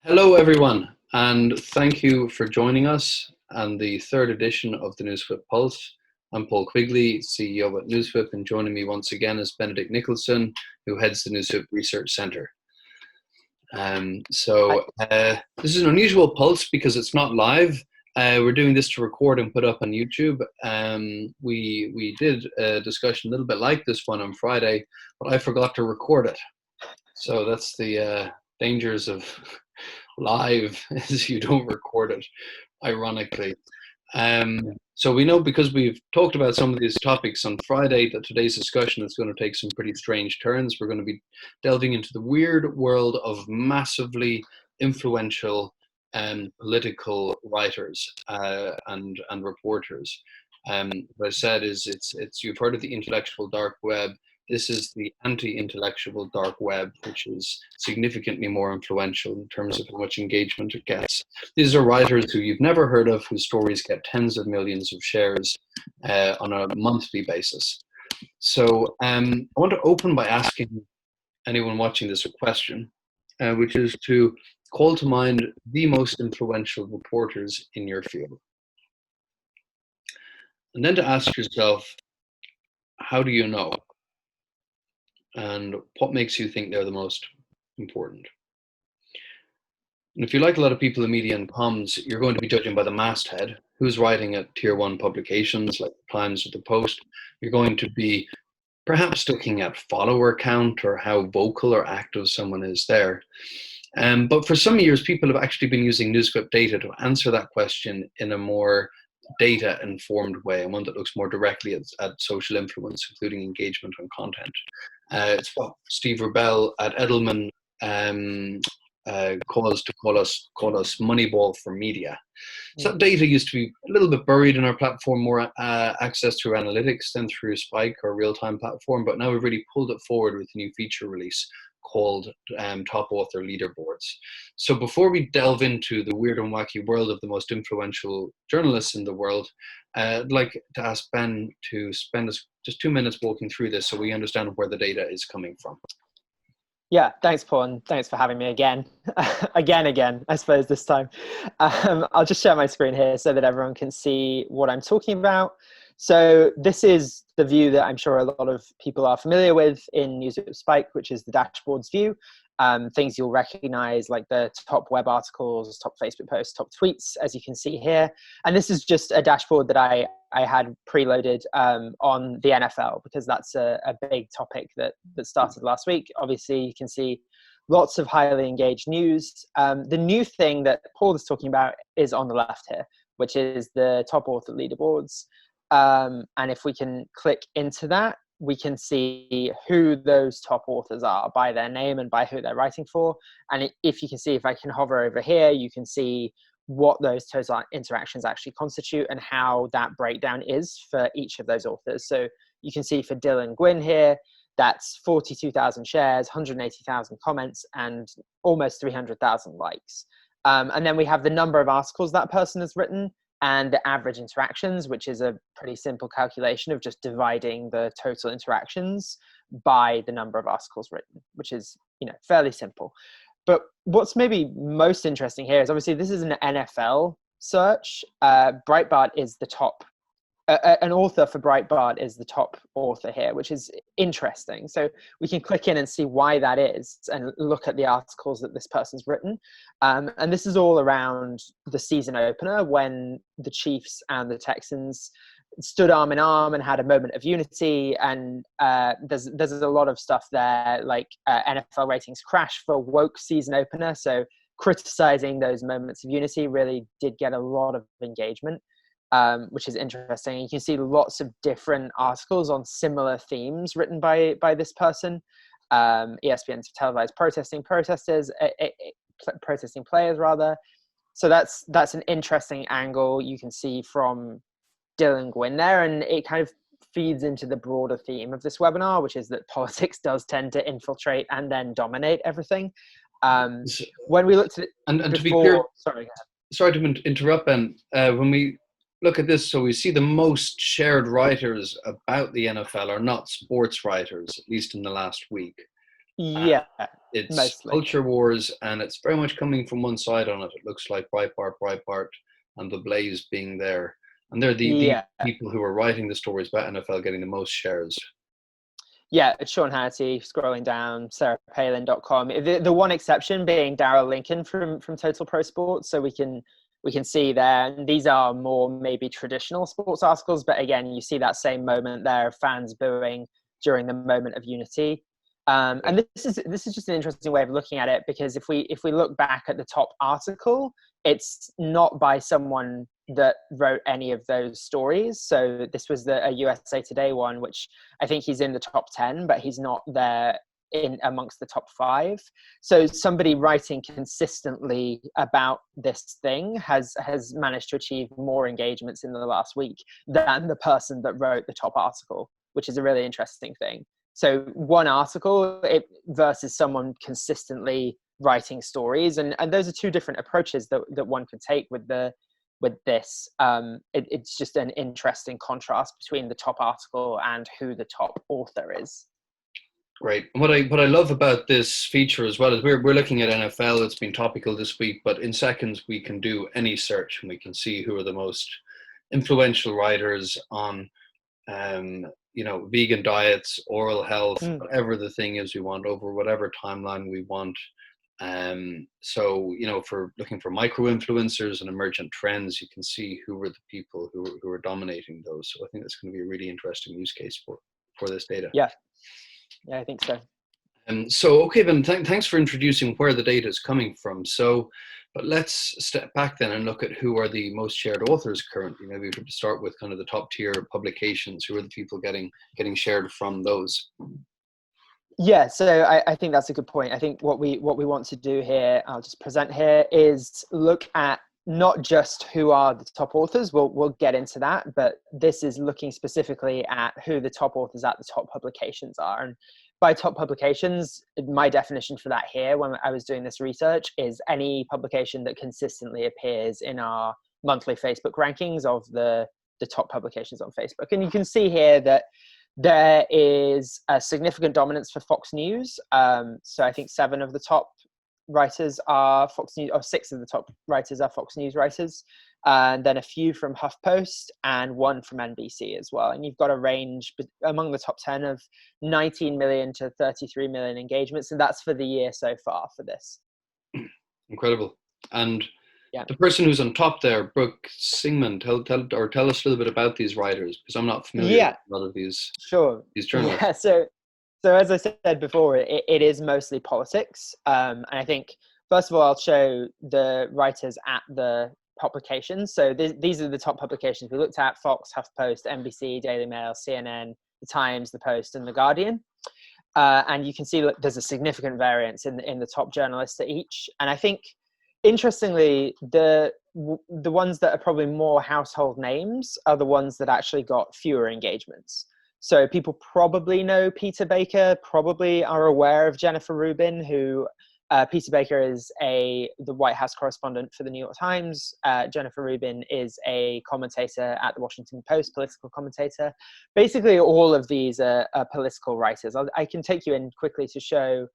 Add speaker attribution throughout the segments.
Speaker 1: Hello, everyone, and thank you for joining us on the third edition of the NewsWhip Pulse. I'm Paul Quigley, CEO at NewsWhip, and joining me once again is Benedict Nicholson, who heads the NewsWhip Research Centre. This is an unusual pulse because it's not live. We're doing this to record and put up on YouTube. We did a discussion a little bit like this one on Friday, but I forgot to record it. So that's the dangers of live, is you don't record it, ironically. So we know, because we've talked about some of these topics on Friday, that today's discussion is going to take some pretty strange turns. We're going to be delving into the weird world of massively influential political writers and reporters. What I said is, it's you've heard of the intellectual dark web. This is the anti-intellectual dark web, which is significantly more influential in terms of how much engagement it gets. These are writers who you've never heard of, whose stories get tens of millions of shares on a monthly basis. So I want to open by asking anyone watching this a question, which is to call to mind the most influential reporters in your field. And then to ask yourself, how do you know? And what makes you think they're the most important? And if you're like a lot of people in media and comms, you're going to be judging by the masthead, who's writing at tier one publications like the Times or the Post. You're going to be perhaps looking at follower count or how vocal or active someone is there. But for some years, people have actually been using NewsWhip data to answer that question in a more data-informed way, and one that looks more directly at social influence, including engagement and content. It's what Steve Rubell at Edelman call us Moneyball for media. So that data used to be a little bit buried in our platform, more access through analytics than through Spike or real-time platform, but now we've really pulled it forward with a new feature release called Top Author Leaderboards. So before we delve into the weird and wacky world of the most influential journalists in the world, I'd like to ask Ben to spend just 2 minutes walking through this so we understand where the data is coming from.
Speaker 2: Yeah, thanks, Paul, and thanks for having me again. again, I suppose this time. I'll just share my screen here so that everyone can see what I'm talking about. So this is the view that I'm sure a lot of people are familiar with in NewsWhip Spike, which is the dashboards view. Things you'll recognize, like the top web articles, top Facebook posts, top tweets, as you can see here. And this is just a dashboard that I had preloaded on the NFL, because that's a big topic that started last week. Obviously, you can see lots of highly engaged news. The new thing that Paul is talking about is on the left here, which is the top author leaderboards. And if we can click into that, we can see who those top authors are by their name and by who they're writing for. And if you can see, if I can hover over here, you can see what those total interactions actually constitute and how that breakdown is for each of those authors. So you can see for Dylan Gwynn here, that's 42,000 shares, 180,000 comments, and almost 300,000 likes. And then we have the number of articles that person has written, and the average interactions, which is a pretty simple calculation of just dividing the total interactions by the number of articles written, which is, fairly simple. But what's maybe most interesting here is, obviously this is an NFL search. Breitbart is the top, an author for Breitbart is the top author here, which is interesting. So we can click in and see why that is and look at the articles that this person's written. And this is all around the season opener, when the Chiefs and the Texans stood arm in arm and had a moment of unity. And there's a lot of stuff there, like NFL ratings crash for woke season opener. So criticizing those moments of unity really did get a lot of engagement. Which is interesting. You can see lots of different articles on similar themes written by this person. ESPN's televised protesting players rather. So that's an interesting angle you can see from Dylan Gwynn there, and it kind of feeds into the broader theme of this webinar, which is that politics does tend to infiltrate and then dominate everything. When we looked at it,
Speaker 1: and
Speaker 2: before,
Speaker 1: to be clear,
Speaker 2: sorry
Speaker 1: to interrupt, Ben. When we look at this, so we see the most shared writers about the NFL are not sports writers, at least in the last week.
Speaker 2: Yeah,
Speaker 1: It's
Speaker 2: mostly.
Speaker 1: culture wars, and it's very much coming from one side on it. It looks like Breitbart, and the Blaze being there. And they're the
Speaker 2: Yeah.
Speaker 1: people who are writing the stories about NFL getting the most shares.
Speaker 2: Yeah, it's Sean Hannity, scrolling down, sarahpalin.com. The one exception being Darrell Lincoln from Total Pro Sports. So we can see there, and these are more maybe traditional sports articles, but again, you see that same moment there of fans booing during the moment of unity. And this is just an interesting way of looking at it, because if we look back at the top article, it's not by someone that wrote any of those stories. So this was a USA Today one, which I think he's in the top 10, but he's not there in amongst the top 5. So somebody writing consistently about this thing has managed to achieve more engagements in the last week than the person that wrote the top article, which is a really interesting thing. So one article versus someone consistently writing stories, and those are two different approaches that one could take with this. It's just an interesting contrast between the top article and who the top author is.
Speaker 1: Great. And what I love about this feature as well is we're looking at NFL. It's been topical this week, but in seconds we can do any search and we can see who are the most influential writers on vegan diets, oral health, whatever the thing is we want, over whatever timeline we want. So, for looking for micro influencers and emergent trends, you can see who were the people who are dominating those. So I think that's going to be a really interesting use case for this data.
Speaker 2: Yeah, I think so.
Speaker 1: So, okay, then, thanks for introducing where the data is coming from. So, but let's step back then and look at who are the most shared authors currently. Maybe we could start with kind of the top tier publications. Who are the people getting shared from those?
Speaker 2: Yeah, so I think that's a good point. I think what we want to do here, I'll just present here, is look at not just who are the top authors. We'll get into that, but this is looking specifically at who the top authors at the top publications are. And by top publications, my definition for that here, when I was doing this research, is any publication that consistently appears in our monthly Facebook rankings of the top publications on Facebook. And you can see here that there is a significant dominance for Fox News. So I think 7 of the top writers are Fox News, or 6 of the top writers are Fox News writers. And then a few from HuffPost and 1 from NBC as well. And you've got a range among the top 10 of 19 million to 33 million engagements. And that's for the year so far for this.
Speaker 1: Incredible. And
Speaker 2: yeah,
Speaker 1: the person who's on top there, Brooke Singman, tell us a little bit about these writers, because I'm not familiar with a lot of these.
Speaker 2: Sure.
Speaker 1: These journalists.
Speaker 2: Yeah, so as I said before, it is mostly politics. And I think, first of all, I'll show the writers at the publications. So these are the top publications we looked at: Fox, HuffPost, NBC, Daily Mail, CNN, The Times, The Post, and The Guardian. And you can see that there's a significant variance in the top journalists at each. And I think, interestingly, the ones that are probably more household names are the ones that actually got fewer engagements. So people probably know Peter Baker, probably are aware of Jennifer Rubin, who Peter Baker is the White House correspondent for the New York Times. Jennifer Rubin is a commentator at the Washington Post, political commentator. Basically, all of these are political writers. I can take you in quickly to show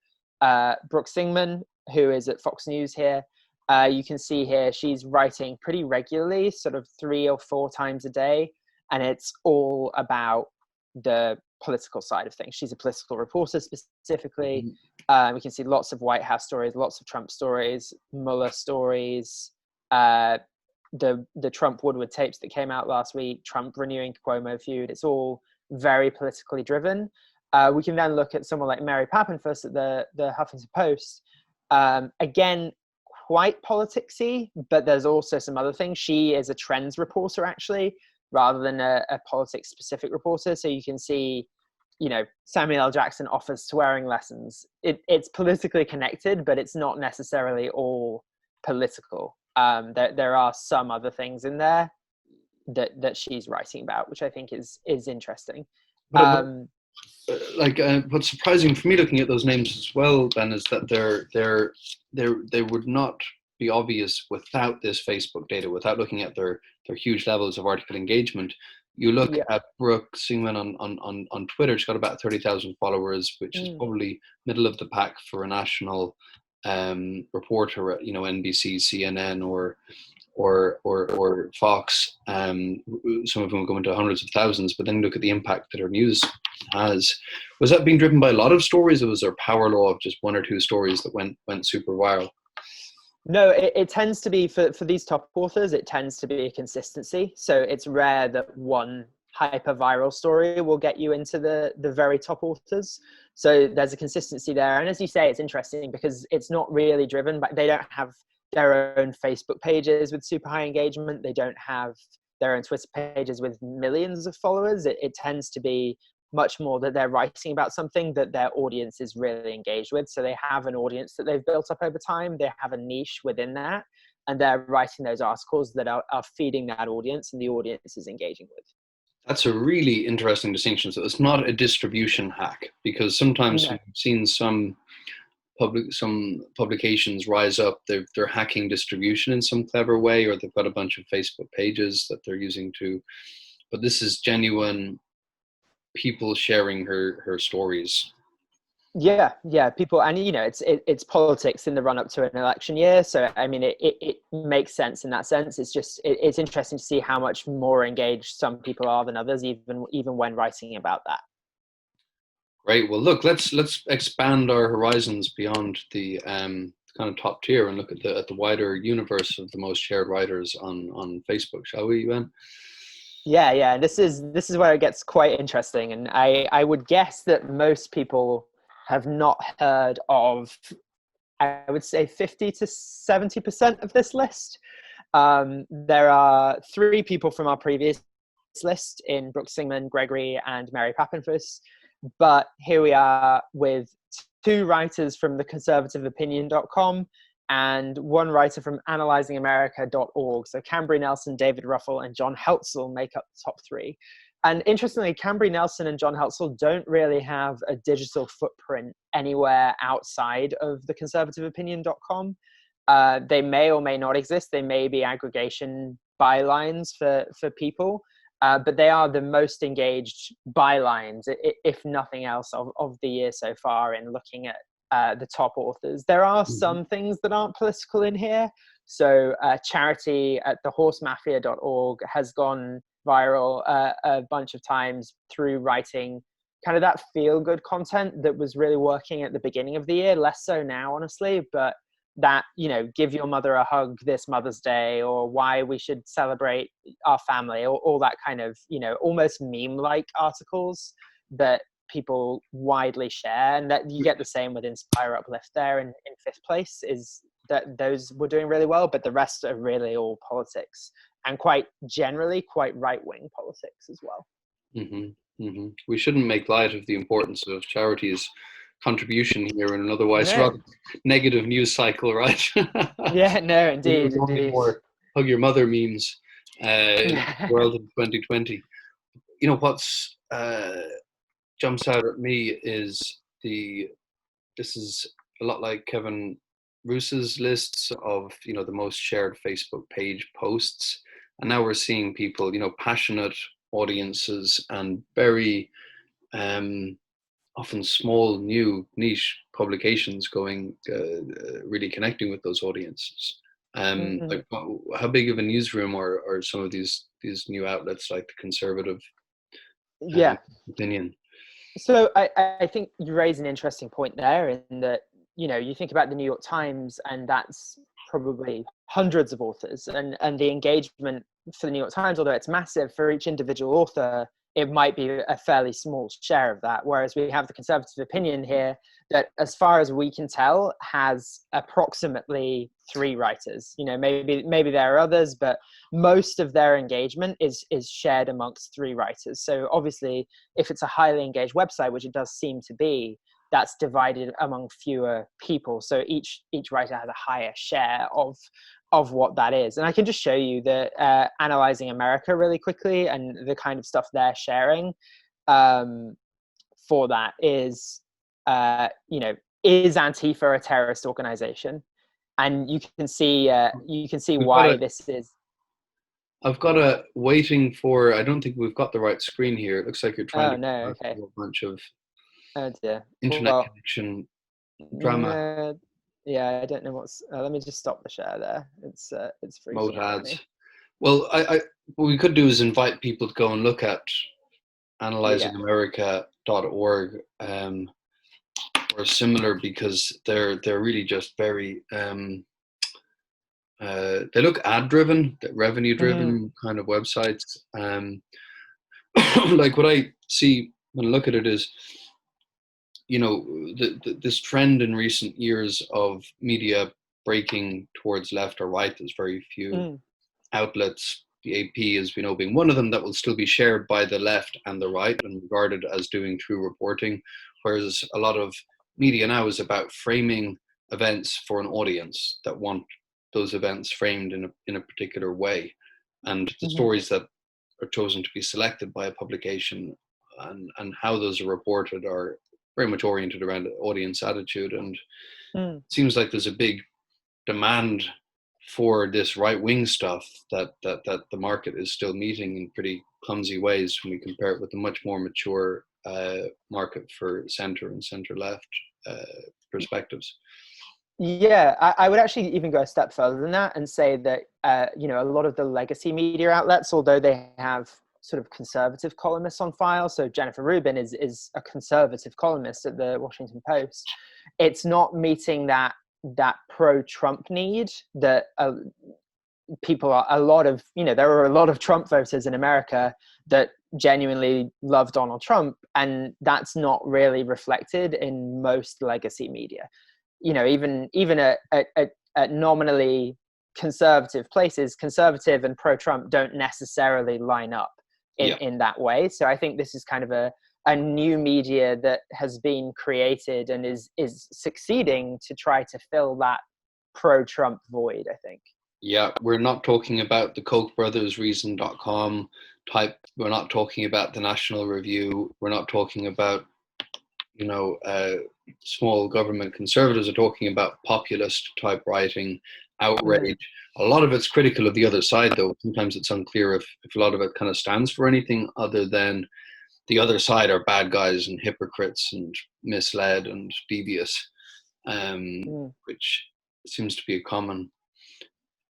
Speaker 2: Brooke Singman, who is at Fox News here. You can see here she's writing pretty regularly, sort of 3 or 4 times a day, and it's all about the political side of things. She's a political reporter specifically. We can see lots of White House stories, lots of Trump stories, Mueller stories, the Trump Woodward tapes that came out last week, Trump renewing Cuomo feud. It's all very politically driven. We can then look at someone like Mary Pappenfuss at the Huffington Post. Again, quite politicsy, but there's also some other things. She is a trends reporter, actually, rather than a politics specific reporter. So you can see, Samuel L. Jackson offers swearing lessons. It's politically connected, but it's not necessarily all political. There are some other things in there that she's writing about, which I think is interesting.
Speaker 1: What's surprising for me looking at those names as well, Ben, is that they would not be obvious without this Facebook data, without looking at their huge levels of article engagement. You look
Speaker 2: Yeah.
Speaker 1: at Brooke Singman on Twitter, she's got about 30,000 followers, which is probably middle of the pack for a national reporter at, NBC, CNN, or Fox. Some of them go into hundreds of thousands, but then look at the impact that her news has. Was that being driven by a lot of stories, or was there power law of just one or two stories that went super viral?
Speaker 2: No, it tends to be for these top authors, it tends to be a consistency. So it's rare that one hyper viral story will get you into the very top authors. So there's a consistency there. And as you say, it's interesting because it's not really driven by, they don't have their own Facebook pages with super high engagement. They don't have their own Twitter pages with millions of followers. It tends to be much more that they're writing about something that their audience is really engaged with. So they have an audience that they've built up over time. They have a niche within that, and they're writing those articles that are feeding that audience, and the audience is engaging with.
Speaker 1: That's a really interesting distinction. So it's not a distribution hack, because sometimes we've seen some publications rise up. They're hacking distribution in some clever way, or they've got a bunch of Facebook pages that they're using to. But this is genuine people sharing her stories.
Speaker 2: Yeah, people, and it's politics in the run up to an election year. So I mean, it makes sense in that sense. It's just it's interesting to see how much more engaged some people are than others, even when writing about that.
Speaker 1: Great. Well, look, let's expand our horizons beyond the kind of top tier and look at the wider universe of the most shared writers on Facebook, shall we, Yuan?
Speaker 2: Yeah. This is where it gets quite interesting, and I would guess that most people have not heard of, I would say, 50 to 70% of this list. There are 3 people from our previous list in Brooke Singman, Gregory, and Mary Pappenfuss. But here we are with 2 writers from theconservativeopinion.com and 1 writer from analyzingamerica.org. So Cambry Nelson, David Ruffle, and John Heltzel make up the top 3. And interestingly, Cambry Nelson and John Heltzel don't really have a digital footprint anywhere outside of theconservativeopinion.com. They may or may not exist. They may be aggregation bylines for people. But they are the most engaged bylines, if nothing else, of the year so far in looking at the top authors. There are some things that aren't political in here. So charity at thehorsemafia.org has gone viral a bunch of times through writing kind of that feel-good content that was really working at the beginning of the year, less so now, honestly, but that, give your mother a hug this Mother's Day, or why we should celebrate our family, or all that kind of, almost meme-like articles that people widely share. And that you get the same with Inspire Uplift there in 5th place, is that those were doing really well, but the rest are really all politics, and quite generally quite right-wing politics as well.
Speaker 1: We shouldn't make light of the importance of charities contribution here in an otherwise rather negative news cycle, right?
Speaker 2: Yeah, no, indeed.
Speaker 1: More hug your mother memes in the world of 2020. What's jumps out at me is this is a lot like Kevin Roos's lists of the most shared Facebook page posts, and now we're seeing people, passionate audiences and very often small, new, niche publications going, really connecting with those audiences. Like, how big of a newsroom are some of these new outlets like the Conservative Opinion?
Speaker 2: So I think you raise an interesting point there, in that, you think about the New York Times, and that's probably hundreds of authors, and the engagement for the New York Times, although it's massive for each individual author, it might be a fairly small share of that. Whereas we have the Conservative Opinion here that, as far as we can tell, has approximately 3 writers. Maybe there are others, but most of their engagement is shared amongst 3 writers. So obviously, if it's a highly engaged website, which it does seem to be, that's divided among fewer people. So each writer has a higher share of what that is. And I can just show you the Analyzing America really quickly, and the kind of stuff they're sharing for that is, is Antifa a terrorist organization? And you can see why this is.
Speaker 1: I've got a waiting for, I don't think we've got the right screen here. It looks like you're trying
Speaker 2: Oh
Speaker 1: to
Speaker 2: no,
Speaker 1: get a
Speaker 2: okay.
Speaker 1: whole bunch of
Speaker 2: Oh dear.
Speaker 1: internet
Speaker 2: Well,
Speaker 1: connection drama
Speaker 2: no, yeah, I don't know what's. Let me just stop the share there. It's
Speaker 1: mode
Speaker 2: freezing out on
Speaker 1: ads.
Speaker 2: me.
Speaker 1: Well, what we could do is invite people to go and look at
Speaker 2: Yeah.
Speaker 1: analyzingamerica.org or similar, because they're really just very they look ad driven, revenue
Speaker 2: Mm,
Speaker 1: driven kind of websites. Like what I see when I look at it is, you know, this trend in recent years of media breaking towards left or right. There's very few
Speaker 2: mm,
Speaker 1: outlets, the AP as we know being one of them, that will still be shared by the left and the right and regarded as doing true reporting, whereas a lot of media now is about framing events for an audience that want those events framed in a particular way, and the
Speaker 2: mhm,
Speaker 1: stories that are chosen to be selected by a publication and how those are reported are very much oriented around audience attitude. And
Speaker 2: mm.
Speaker 1: it seems like there's a big demand for this right wing stuff that the market is still meeting in pretty clumsy ways when we compare it with the much more mature market for center and center left perspectives.
Speaker 2: Yeah, I would actually even go a step further than that and say that a lot of the legacy media outlets, although they have sort of conservative columnists on file, so Jennifer Rubin is a conservative columnist at the Washington Post, it's not meeting that pro-Trump need that people are a lot of, there are a lot of Trump voters in America that genuinely love Donald Trump, and that's not really reflected in most legacy media. Even at nominally conservative places, conservative and pro-Trump don't necessarily line up
Speaker 1: Yeah.
Speaker 2: in that way. So I think this is kind of a new media that has been created and is succeeding to try to fill that pro-Trump void, I think.
Speaker 1: Yeah, we're not talking about the Koch brothers reason.com type. We're not talking about the National Review. We're not talking about, small government conservatives are talking about populist type writing,
Speaker 2: Mm,
Speaker 1: outrage. A lot of it's critical of the other side, though. Sometimes it's unclear if a lot of it kind of stands for anything other than the other side are bad guys and hypocrites and misled and devious,
Speaker 2: mm.
Speaker 1: which seems to be a common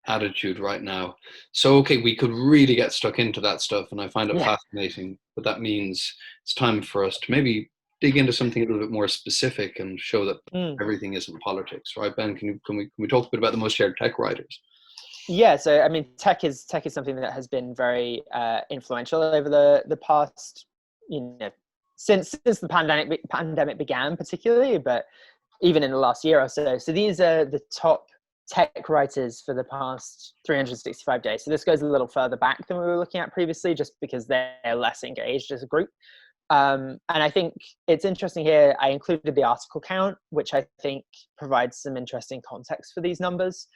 Speaker 1: attitude right now. So, okay, we could really get stuck into that stuff, and I find it
Speaker 2: Yeah.
Speaker 1: fascinating. But that means it's time for us to maybe dig into something a little bit more specific and show that
Speaker 2: Mm.
Speaker 1: everything isn't politics, right, Ben? Can we talk a bit about the most shared tech writers?
Speaker 2: Yeah, so I mean, tech is something that has been very influential over the past, since the pandemic began, particularly, but even in the last year or so. So these are the top tech writers for the past 365 days. So this goes a little further back than we were looking at previously, just because they're less engaged as a group. And I think it's interesting here. I included the article count, which I think provides some interesting context for these numbers.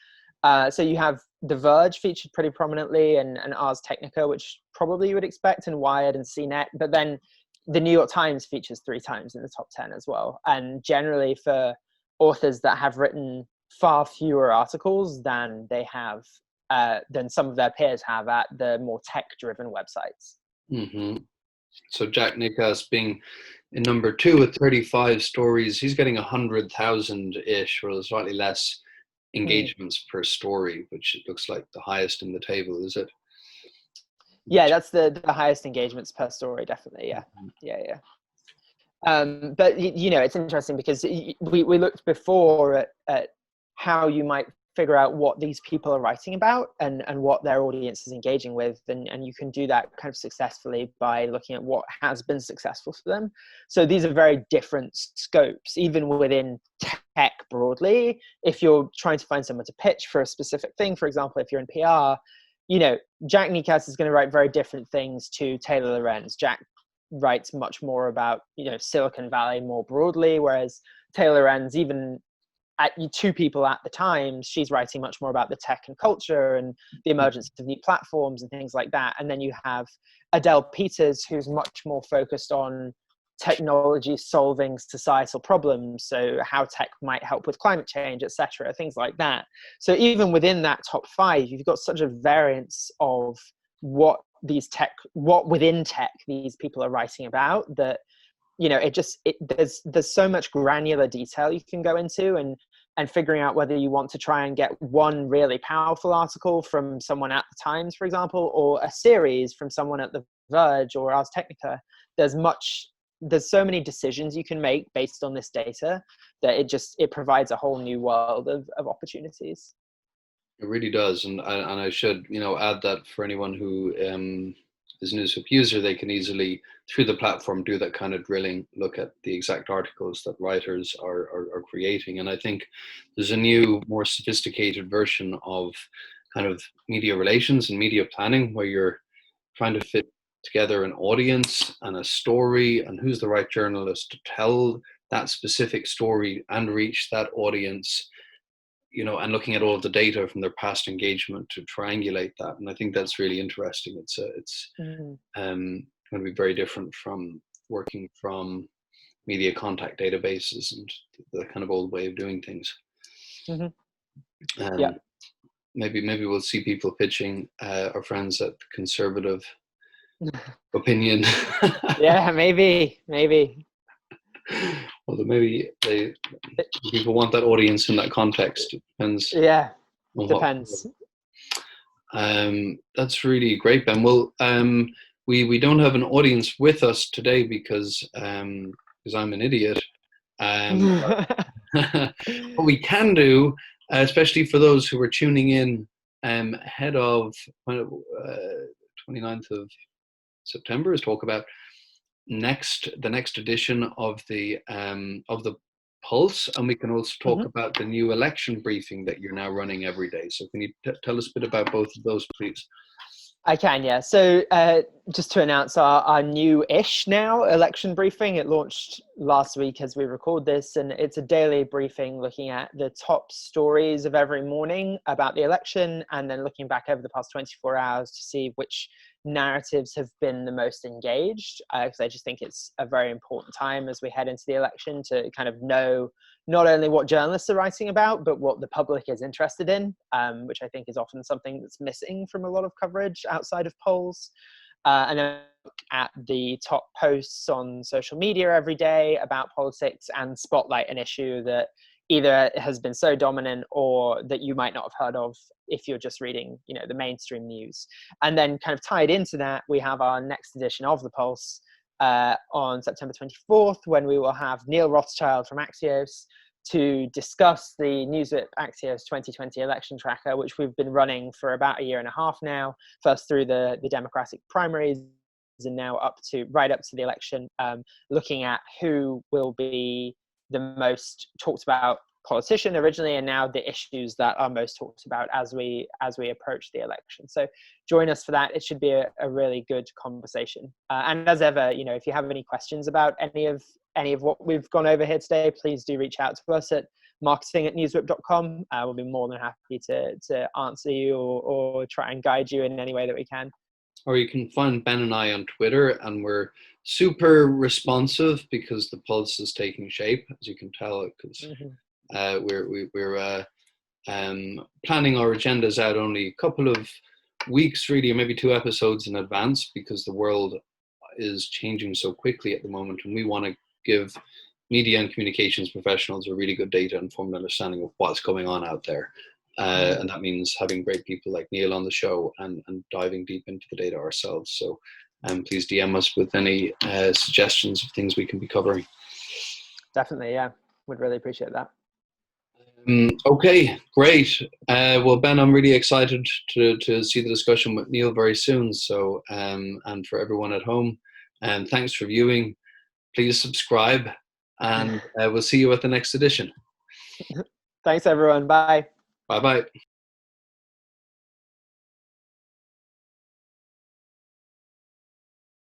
Speaker 2: So you have The Verge featured pretty prominently, and Ars Technica, which probably you would expect, and Wired and CNET. But then the New York Times features 3 times in the top 10 as well. And generally for authors that have written far fewer articles than they have, than some of their peers have at the more tech-driven websites.
Speaker 1: Mm-hmm. So Jack Nicklaus being in number 2 with 35 stories, he's getting 100,000-ish, or slightly less
Speaker 2: Mm.
Speaker 1: engagements per story, which looks like the highest in the table, is it?
Speaker 2: Yeah, that's the highest engagements per story, definitely. Yeah. But it's interesting because we looked before at how you might figure out what these people are writing about and what their audience is engaging with, and you can do that kind of successfully by looking at what has been successful for them. So these are very different scopes, even within tech broadly. If you're trying to find someone to pitch for a specific thing, for example, if you're in PR, Jack Nicklaus is going to write very different things to Taylor Lorenz. Jack writes much more about Silicon Valley more broadly, whereas Taylor Lorenz, even at 2 people at the Times, she's writing much more about the tech and culture and the emergence of new platforms and things like that. And then you have Adele Peters, who's much more focused on technology solving societal problems, so how tech might help with climate change, etc., things like that. So even within that top 5, you've got such a variance of what within tech these people are writing about, that there's so much granular detail you can go into, and figuring out whether you want to try and get one really powerful article from someone at the Times, for example, or a series from someone at The Verge or Ars Technica. There's so many decisions you can make based on this data that it provides a whole new world of opportunities.
Speaker 1: It really does, and I should add that for anyone who is a NewsWhip user, they can easily through the platform do that kind of drilling, look at the exact articles that writers are creating. And I think there's a new, more sophisticated version of kind of media relations and media planning, where you're trying to fit together an audience and a story, and who's the right journalist to tell that specific story and reach that audience, and looking at all of the data from their past engagement to triangulate that. And I think that's really interesting. It's going to be very different from working from media contact databases and the kind of old way of doing things.
Speaker 2: Yeah.
Speaker 1: Maybe we'll see people pitching our friends at Conservative Opinion.
Speaker 2: Yeah, maybe.
Speaker 1: Although maybe people want that audience in that context. It depends.
Speaker 2: Yeah, depends.
Speaker 1: That's really great, Ben. Well, we don't have an audience with us today because I'm an idiot. What we can do, especially for those who are tuning in ahead of 29th of September, is talk about the next edition of the Pulse, and we can also talk about the new election briefing that you're now running every day. So can you tell us a bit about both of those, please?
Speaker 2: I can, yeah. So just to announce our new-ish now election briefing. It launched last week as we record this, and it's a daily briefing looking at the top stories of every morning about the election, and then looking back over the past 24 hours to see which narratives have been the most engaged, because I just think it's a very important time as we head into the election to kind of know not only what journalists are writing about, but what the public is interested in, which I think is often something that's missing from a lot of coverage outside of polls. And then look at the top posts on social media every day about politics and spotlight an issue that either has been so dominant or that you might not have heard of if you're just reading, the mainstream news. And then kind of tied into that, we have our next edition of the Pulse on September 24th, when we will have Neal Rothschild from Axios to discuss the NewsWhip-Axios 2020 election tracker, which we've been running for about a year and a half now, first through the Democratic primaries and now right up to the election, looking at who will be the most talked about politician originally, and now the issues that are most talked about as we approach the election. So join us for that. It should be a really good conversation. And as ever, if you have any questions about any of what we've gone over here today, please do reach out to us at marketing@newswhip.com. We'll be more than happy to answer you or try and guide you in any way that we can.
Speaker 1: Or you can find Ben and I on Twitter, and we're super responsive because the Pulse is taking shape, as you can tell, because we're planning our agendas out only a couple of weeks, really, or maybe 2 episodes in advance, because the world is changing so quickly at the moment, and we want to give media and communications professionals a really good data-informed understanding of what's going on out there. And that means having great people like Neal on the show and diving deep into the data ourselves. So please DM us with any suggestions of things we can be covering.
Speaker 2: Definitely, yeah. Would really appreciate that.
Speaker 1: Okay, great. Well, Ben, I'm really excited to see the discussion with Neal very soon. So, and for everyone at home, thanks for viewing. Please subscribe, and we'll see you at the next edition.
Speaker 2: Thanks, everyone. Bye.
Speaker 1: Bye-bye.